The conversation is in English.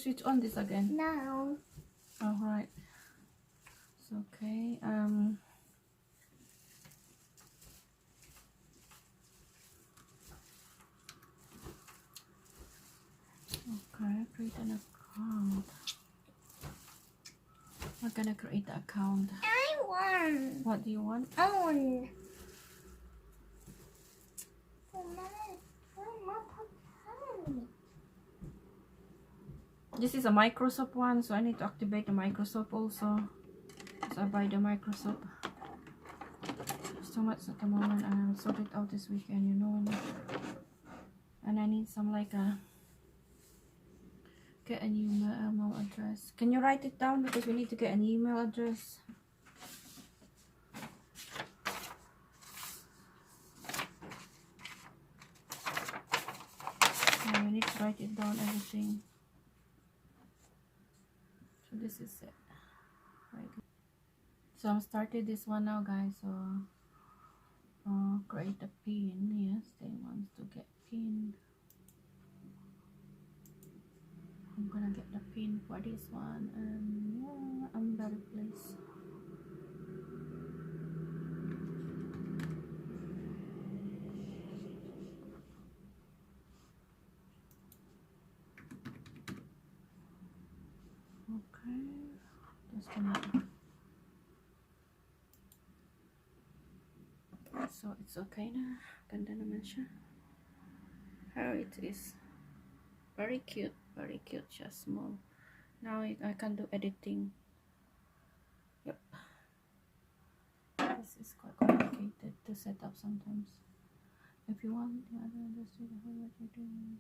switch on this again? No. Alright. It's okay. Okay, create an account. I'm gonna create the account. I want. What do you want? On. This is a Microsoft one, so I need to activate the Microsoft also. So I buy the Microsoft. So much at the moment, and I'll sort it out this weekend, you know. And I need some like a get an email address. Can you write it down, because we need to get an email address. So we need to write it down, everything. So this is it. Right. So I started this one now, guys. So create a pin. Yes, they want to get pin. I'm gonna get the pin for this one, and yeah, I'm better place. Okay, just gonna. So it's okay na. Ganda naman siya. How it is. Very cute. Very cute. Just small. Now I can do editing. Yep. This is quite complicated to set up sometimes. If you want, the other understand how what you're doing.